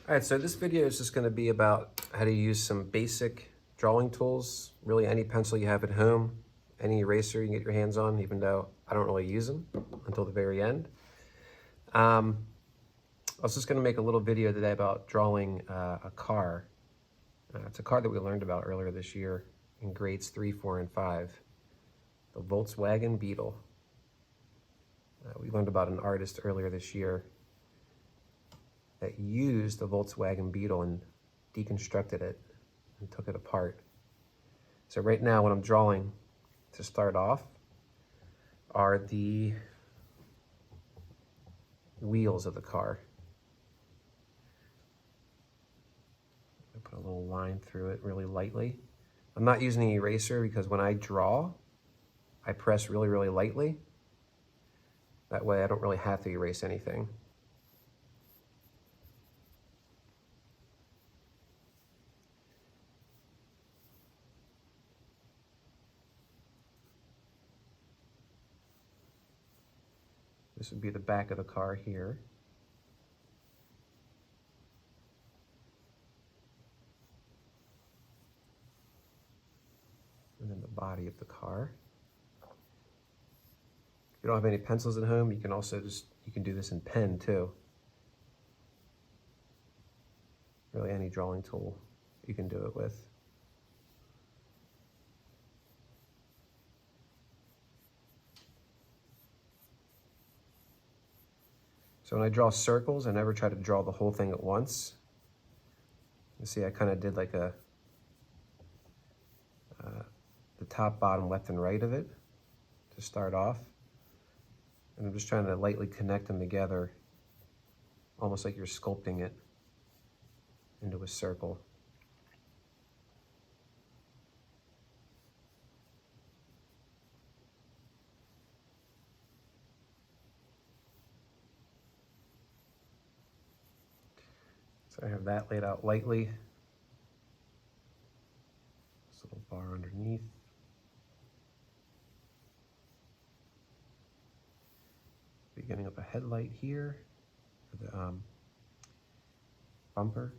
All right, so this video is just going to be about how to use some basic drawing tools, really any pencil you have at home, any eraser you can get your hands on, even though I don't really use them until the very end. I was just going to make a little video today about drawing a car. It's a car that we learned about earlier this year in grades 3, 4, and 5, the Volkswagen Beetle. We learned about an artist earlier this year that used the Volkswagen Beetle and deconstructed it and took it apart. So right now what I'm drawing to start off are the wheels of the car. I put a little line through it really lightly. I'm not using an eraser because when I draw, I press really, really lightly. That way I don't really have to erase anything. This would be the back of the car here. And then the body of the car. If you don't have any pencils at home, you can also you can do this in pen too. Really any drawing tool you can do it with. So when I draw circles, I never try to draw the whole thing at once. You see, I kind of did like the top, bottom, left, and right of it to start off. And I'm just trying to lightly connect them together, almost like you're sculpting it into a circle. So I have that laid out lightly. This little bar underneath. Beginning of a headlight here for the bumper.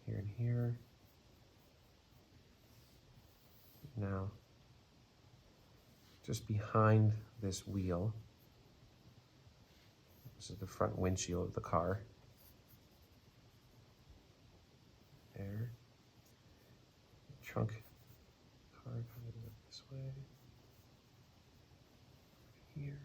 Here and here. Now, just behind this wheel, this is the front windshield of the car. There. Trunk car comes up this way. Here.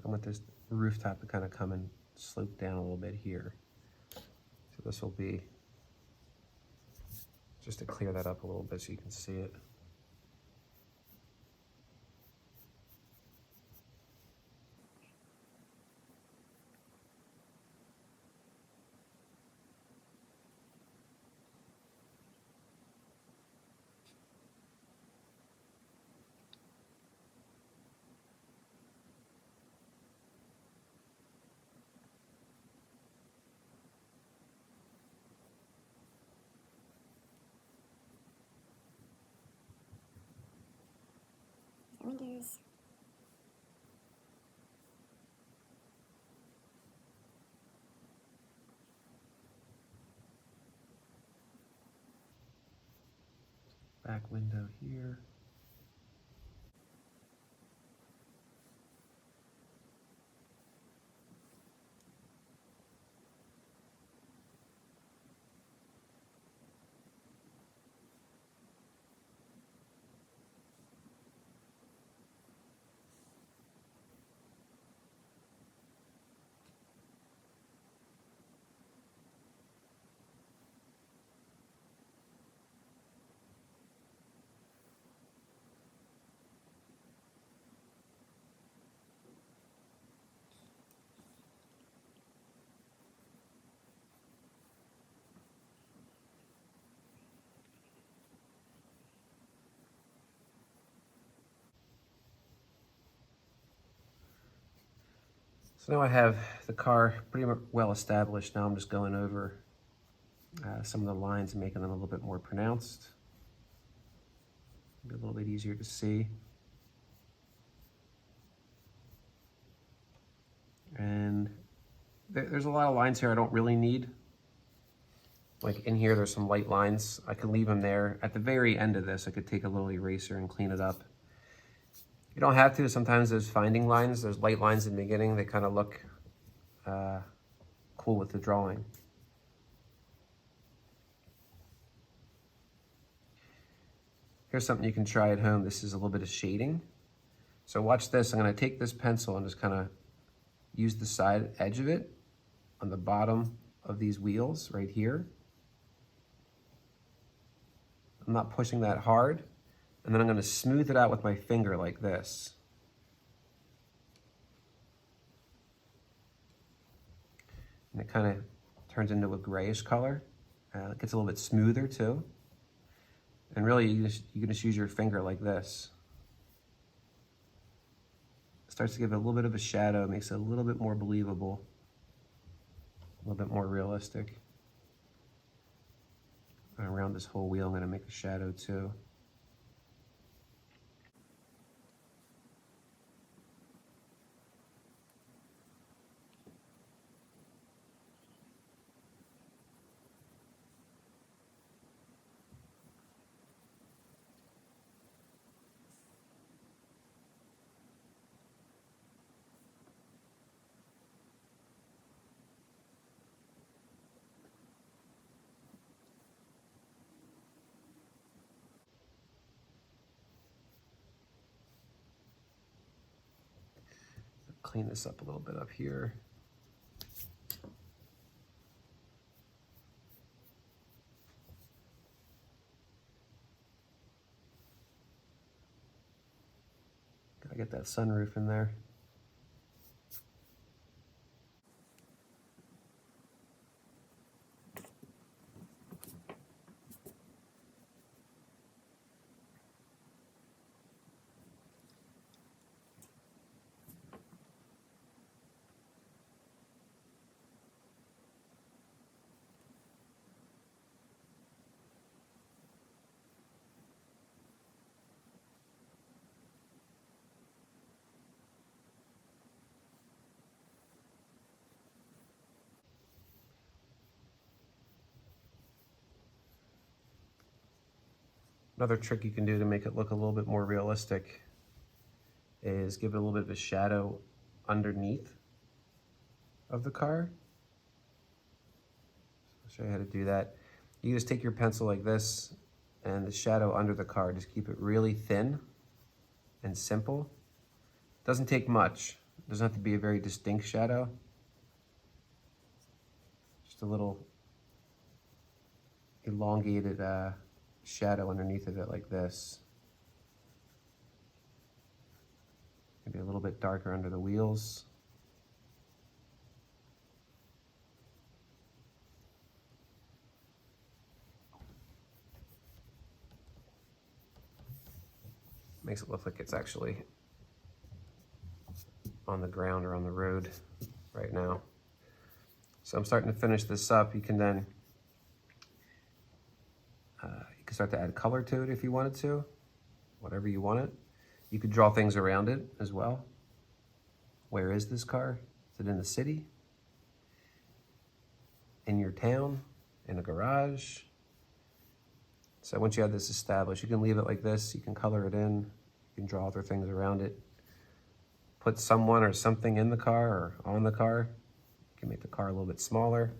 I want this rooftop to kind of come and slope down a little bit here. So this will be just to clear that up a little bit so you can see it. Windows. Back window here. So now I have the car pretty well established. Now I'm just going over some of the lines and making them a little bit more pronounced. Be a little bit easier to see. And there's a lot of lines here I don't really need. Like in here, there's some light lines. I could leave them there. At the very end of this, I could take a little eraser and clean it up. You don't have to. Sometimes there's finding lines. There's light lines in the beginning. They kind of look cool with the drawing. Here's something you can try at home. This is a little bit of shading. So watch this. I'm going to take this pencil and just kind of use the side edge of it on the bottom of these wheels right here. I'm not pushing that hard. And then I'm going to smooth it out with my finger like this. And it kind of turns into a grayish color. It gets a little bit smoother too. And really, you can just use your finger like this. It starts to give it a little bit of a shadow, makes it a little bit more believable, a little bit more realistic. And around this whole wheel, I'm going to make a shadow too. Clean this up a little bit up here. Gotta get that sunroof in there. Another trick you can do to make it look a little bit more realistic is give it a little bit of a shadow underneath of the car. I'll show you how to do that. You just take your pencil like this and the shadow under the car, just keep it really thin and simple. Doesn't take much. It doesn't have to be a very distinct shadow. Just a little elongated shadow underneath of it like this. Maybe a little bit darker under the wheels. Makes it look like it's actually on the ground or on the road right now. So I'm starting to finish this up. You can then start to add color to it if you wanted to, whatever you want it. You could draw things around it as well. Where is this car? Is it in the city? In your town? In a garage? So once you have this established, you can leave it like this. You can color it in. You can draw other things around it. Put someone or something in the car or on the car. You can make the car a little bit smaller.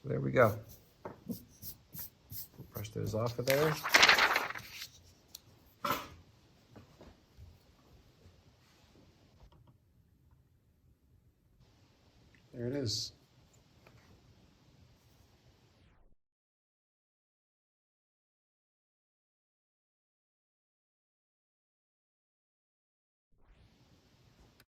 So there we go. Brush those off of there. There it is.